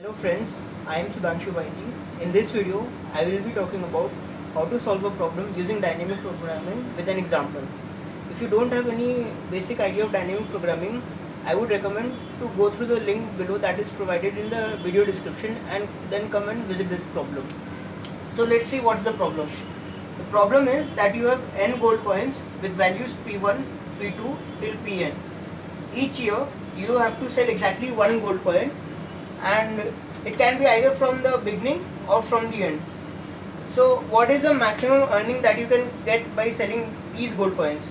Hello friends, I am Sudhanshu Baiji. In this video, I will be talking about how to solve a problem using dynamic programming with an example. If you don't have any basic idea of dynamic programming, I would recommend to go through the link below that is provided in the video description and then come and visit this problem. So let's see what's the problem. The problem is that you have n gold coins with values P1, P2 till Pn. Each year you have to sell exactly one gold coin, and it can be either from the beginning or from the end. So what is the maximum earning that you can get by selling these gold coins?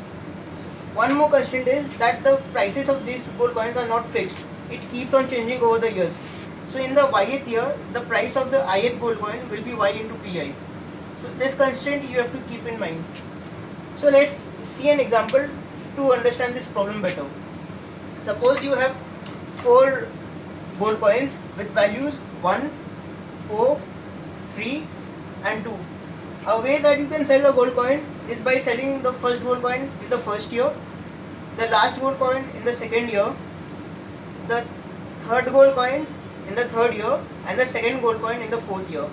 One more constraint is that the prices of these gold coins are not fixed. It keeps on changing over the years. So in the yth year, the price of the ith gold coin will be y into pi. So this constraint you have to keep in mind. So let's see an example to understand this problem better. Suppose you have 4 gold coins with values 1, 4, 3 and 2. A way that you can sell a gold coin is by selling the first gold coin in the first year, the last gold coin in the second year, the third gold coin in the third year and the second gold coin in the fourth year.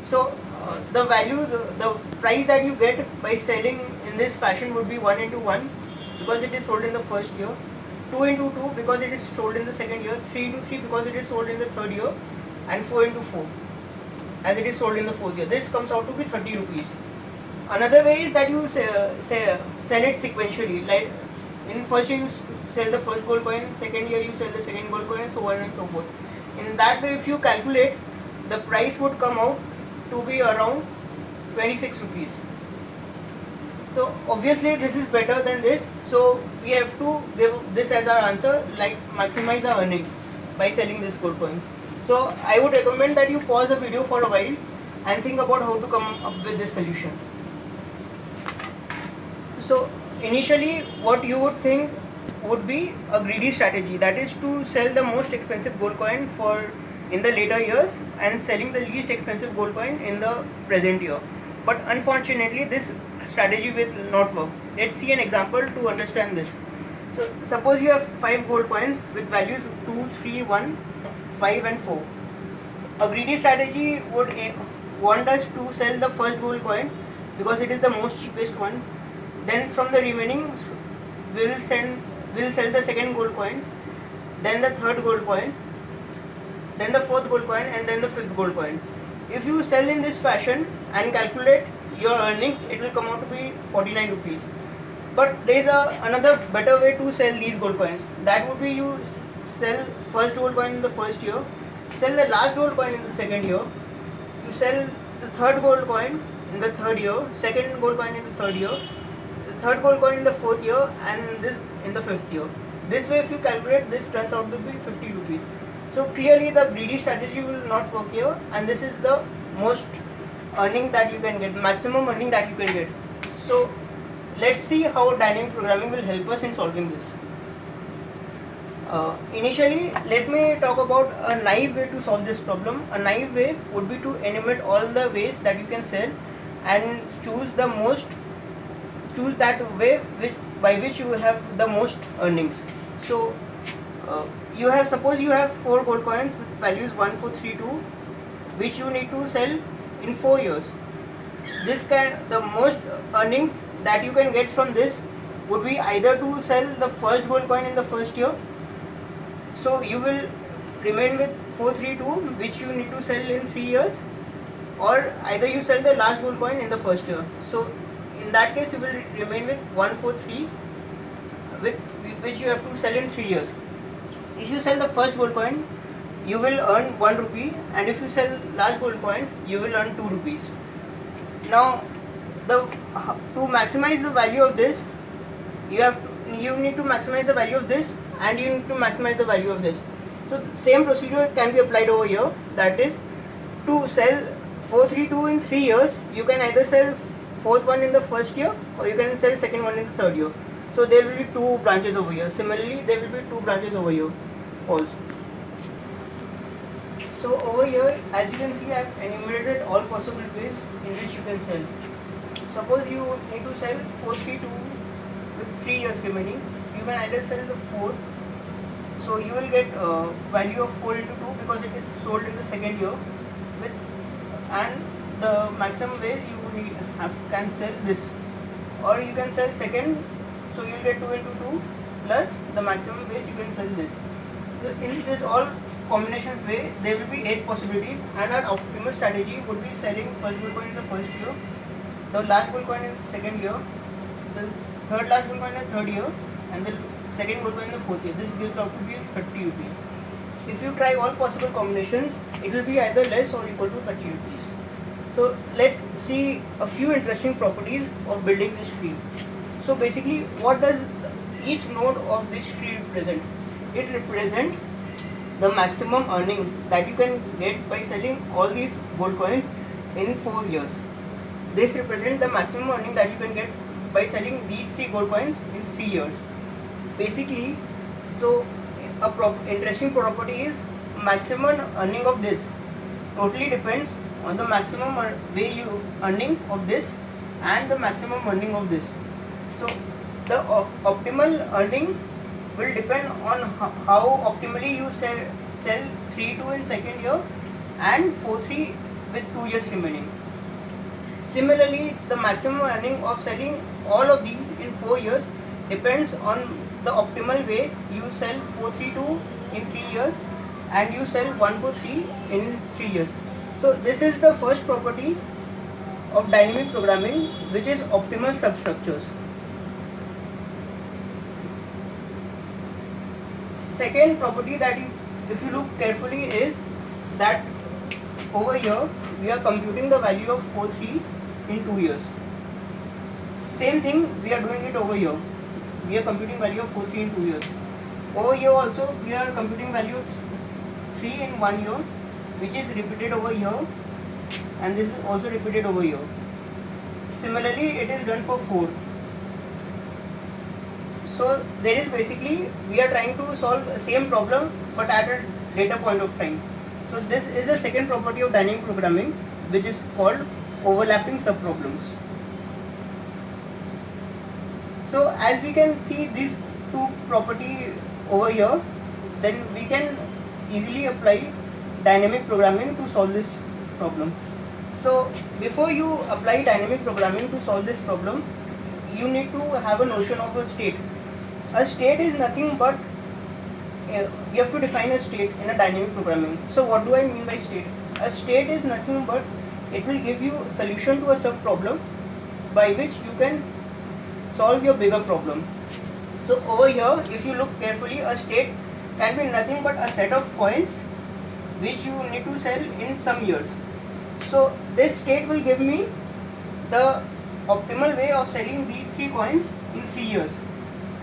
So the value, the price that you get by selling in this fashion would be 1 into 1 because it is sold in the first year, 2 into 2 because it is sold in the second year, 3 into 3 because it is sold in the third year, and 4 into 4 as it is sold in the fourth year. This comes out to be 30 rupees. Another way is that you sell it sequentially. Like in first year you sell the first gold coin, second year you sell the second gold coin, and so on and so forth. In that way, if you calculate, the price would come out to be around 26 rupees. So obviously this is better than this, so we have to give this as our answer, like maximize our earnings by selling this gold coin. So I would recommend that you pause the video for a while and think about how to come up with this solution. So initially what you would think would be a greedy strategy, that is to sell the most expensive gold coin in the later years and selling the least expensive gold coin in the present year. But unfortunately this strategy will not work. Let's see an example to understand this. So suppose you have 5 gold coins with values 2, 3, 1, 5 and 4. A greedy strategy would want us to sell the first gold coin because it is the most cheapest one. Then from the remaining we'll sell the second gold coin, then the third gold coin, then the fourth gold coin, and then the fifth gold coin. If you sell in this fashion and calculate your earnings, it will come out to be 49 rupees. But there is another better way to sell these gold coins. That would be you sell first gold coin in the first year, sell the last gold coin in the second year, you sell the third gold coin in the third year, second gold coin in the third year, the third gold coin in the fourth year, and this in the fifth year. This way if you calculate, this turns out to be 50 rupees. So clearly the greedy strategy will not work here, and this is the most earning that you can get, maximum earning that you can get. So let's see how dynamic programming will help us in solving this. Initially, let me talk about a naive way to solve this problem. A naive way would be to enumerate all the ways that you can sell and choose that way by which you have the most earnings. So suppose you have 4 gold coins with values 1, 4, 3, 2, which you need to sell in 4 years. The most earnings that you can get from this would be either to sell the first gold coin in the first year, so you will remain with 432 which you need to sell in 3 years, or either you sell the last gold coin in the first year. So in that case you will remain with 143 which you have to sell in 3 years. If you sell the first gold coin, you will earn 1 rupee, and if you sell last gold coin, you will earn 2 rupees. Now to maximize the value of this, you need to maximize the value of this, and you need to maximize the value of this. So same procedure can be applied over here, that is to sell 432 in 3 years, you can either sell fourth one in the first year or you can sell second one in the third year. So there will be 2 branches over here. Similarly, there will be 2 branches over here also. So over here, as you can see, I have enumerated all possible ways in which you can sell. Suppose you need to sell 432 with 3 years remaining, you can either sell the 4 So you will get value of 4 into 2 because it is sold in the second year with, and the maximum ways you can sell this, or you can sell second, so you will get 2 into 2 plus the maximum ways you can sell this. So in this all combinations way there will be 8 possibilities, and our optimal strategy would be selling first gold coin in the first year, the last gold coin in the second year, the third last gold coin in the third year, and the second gold coin in the fourth year. This gives out to be 30 rupees. If you try all possible combinations, it will be either less or equal to 30 rupees. So let's see a few interesting properties of building this tree. So basically, what does each node of this tree represent? It represents the maximum earning that you can get by selling all these gold coins in 4 years. This represents the maximum earning that you can get by selling these 3 gold coins in 3 years. Basically, so interesting property is maximum earning of this totally depends on the maximum value earning of this and the maximum earning of this. So the optimal earning will depend on how optimally you sell 3-2 in second year and 4-3 with 2 years remaining. Similarly, the maximum earning of selling all of these in 4 years depends on the optimal way you sell 4-3-2 in 3 years and you sell 1-4-3 in 3 years. So this is the first property of dynamic programming, which is optimal substructures. Second property that if you look carefully is that over here we are computing the value of 4-3 in 2 years. Same thing we are doing it over here. We are computing value of 4-3 in 2 years. Over here also we are computing value of 3 in 1 year, which is repeated over here, and this is also repeated over here. Similarly, it is done for 4. So there is basically we are trying to solve the same problem but at a later point of time. So this is the second property of dynamic programming, which is called overlapping subproblems. So as we can see these two property over here, then we can easily apply dynamic programming to solve this problem. So before you apply dynamic programming to solve this problem, you need to have a notion of a state. A state is nothing but you have to define a state in a dynamic programming. So what do I mean by state? A state is nothing but it will give you a solution to a sub problem by which you can solve your bigger problem. So over here, if you look carefully, a state can be nothing but a set of coins which you need to sell in some years. So this state will give me the optimal way of selling these 3 coins in 3 years,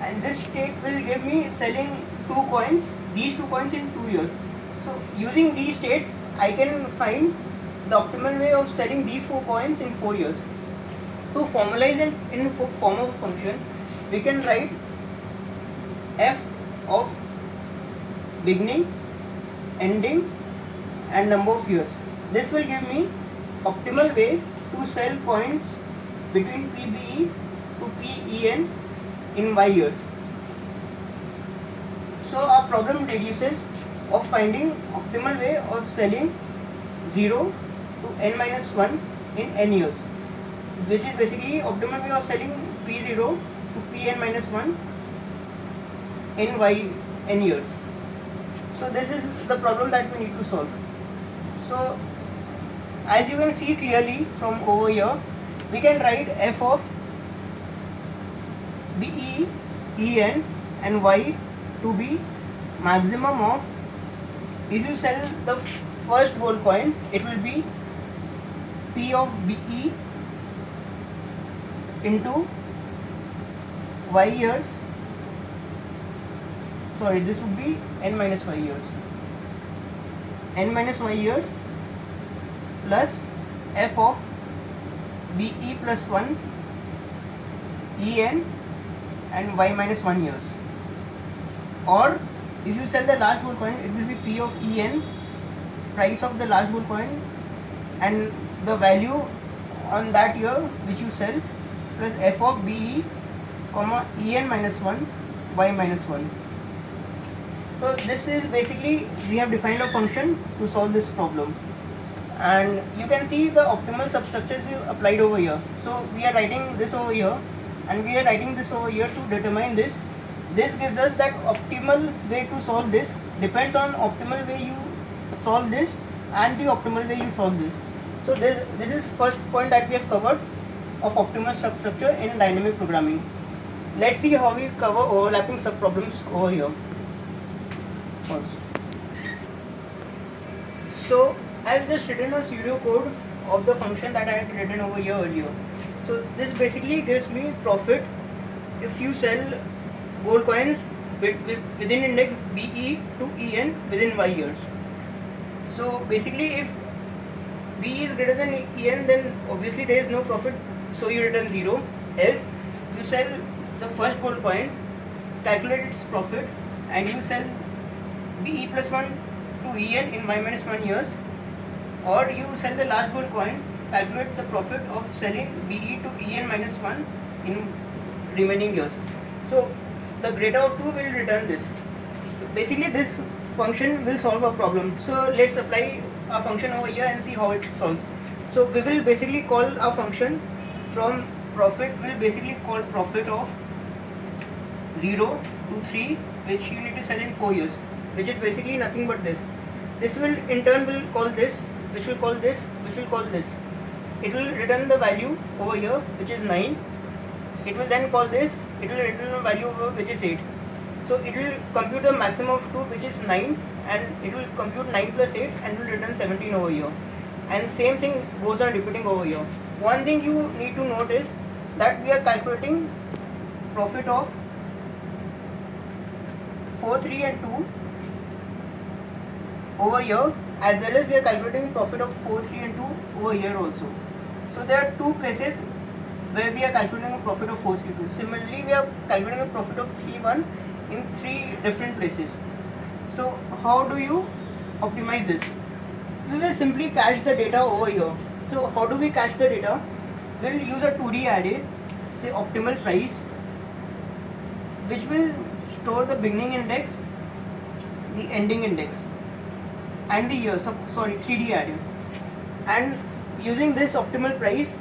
and this state will give me selling 2 coins, these 2 coins in 2 years. So using these states, I can find the optimal way of selling these 4 coins in 4 years. To formalize it in form of a function, we can write f of beginning, ending and number of years. This will give me optimal way to sell coins between PBE to PEN in Y years. So our problem reduces of finding optimal way of selling 0 to n minus 1 in n years, which is basically optimal way of selling P0 to Pn minus 1 in Y n years. So this is the problem that we need to solve. So as you can see clearly from over here, we can write f of BE, En and Y to be maximum of, if you sell the first gold coin, it will be P of BE into Y years, sorry, this would be n minus Y years, n minus Y years plus f of BE plus 1 En and Y minus 1 years. Or if you sell the last gold coin, it will be P of En, price of the last gold coin, and the value on that year which you sell, plus f of BE comma En minus 1 Y minus 1. So this is basically, we have defined a function to solve this problem, and you can see the optimal substructure is applied over here. So we are writing this over here, and we are writing this over here to determine this. This gives us that optimal way to solve this depends on optimal way you solve this and the optimal way you solve this. So this is first point that we have covered of optimal substructure in dynamic programming. Let's see how we cover overlapping subproblems over here also. So I've just written a pseudo code of the function that I had written over here earlier. So this basically gives me profit if you sell gold coins within index BE to EN within Y years. So basically, if BE is greater than EN, then obviously there is no profit, so you return 0. Else, you sell the first gold coin, calculate its profit, and you sell BE plus 1 to EN in Y minus 1 years, or you sell the last gold coin, calculate the profit of selling BE to EN minus 1 in remaining years. So the greater of 2 will return this. Basically this function will solve a problem. So let's apply a function over here and see how it solves. So we will basically call a function from profit, will basically call profit of 0 to 3, which you need to sell in 4 years, which is basically nothing but this. This will in turn will call this, which will call this, which will call this. It will return the value over here, which is 9. It will then call this, it will return a value over which is 8. So it will compute the maximum of 2, which is 9, and it will compute 9 plus 8 and will return 17 over here. And same thing goes on repeating over here. One thing you need to note is that we are calculating profit of 4, 3 and 2 over here, as well as we are calculating profit of 4, 3 and 2 over here also. So there are two places where we are calculating a profit of 4, 3, 2. Similarly, we are calculating a profit of 3, 1 in 3 different places. So how do you optimize this? We will simply cache the data over here. So how do we cache the data? We'll use a 2D array, say optimal price, which will store the beginning index, the ending index, and the year. So, sorry, 3D array. And using this optimal price,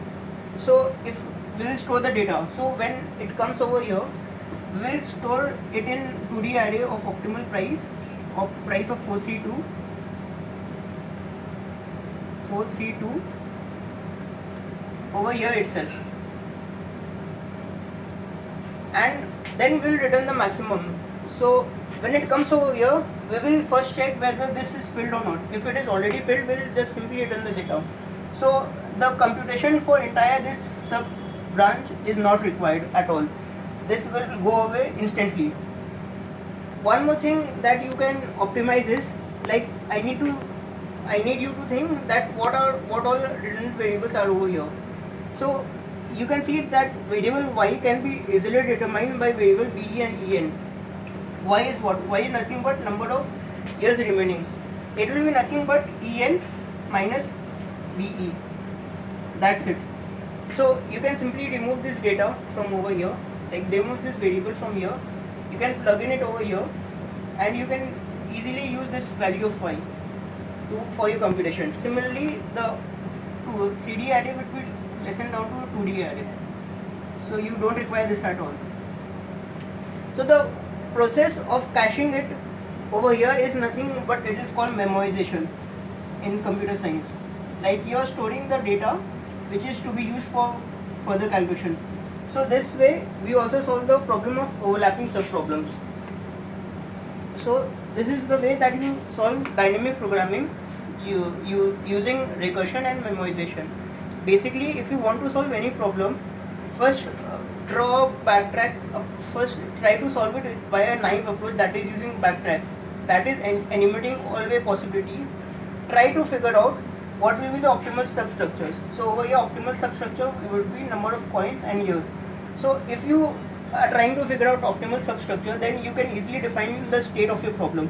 so if we will store the data, so when it comes over here, we will store it in 2D array of optimal price of 432 over here itself, and then we will return the maximum. So when it comes over here, we will first check whether this is filled or not. If it is already filled, we will just simply return the data. So the computation for entire this sub branch is not required at all. This will go away instantly. One more thing that you can optimize is, like, I need you to think that what all redundant variables are over here. So you can see that variable y can be easily determined by variable be and en. Y is what? Y is nothing but number of years remaining. It will be nothing but en minus be. That's it. So you can simply remove this data from over here, like remove this variable from here. You can plug in it over here, and you can easily use this value of y for your computation. Similarly, the 3D array would be lessened down to a 2D array. So you don't require this at all. So the process of caching it over here is nothing but it is called memoization in computer science. Like you are storing the data which is to be used for further calculation. So this way we also solve the problem of overlapping subproblems. So this is the way that you solve dynamic programming you using recursion and memoization. Basically, if you want to solve any problem, first backtrack. First try to solve it by a naive approach, that is using backtrack. That is eliminating all way possibility. Try to figure out what will be the optimal substructures. So over here, optimal substructure would be number of coins and years. So if you are trying to figure out optimal substructure, then you can easily define the state of your problem.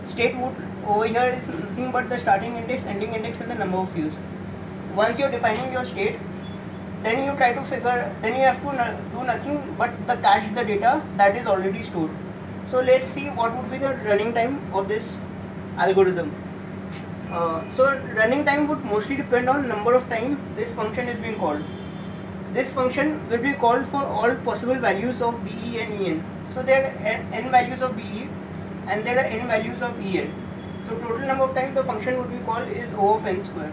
State would over here is nothing but the starting index, ending index, and the number of views. Once you're defining your state, then you have to do nothing but the cache the data that is already stored. So let's see what would be the running time of this algorithm. So running time would mostly depend on number of times this function is being called. This function will be called for all possible values of BE and EN. So there are n values of BE and there are n values of EN. So total number of times the function would be called is O of n square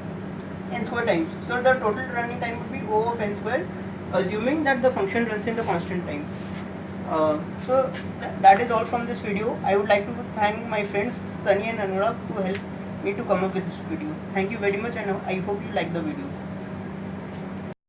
times. So the total running time would be O of n square, assuming that the function runs in the constant time. So that is all from this video. I would like to thank my friends Sunny and Anurag to help me to come up with this video. Thank you very much, and I hope you like the video.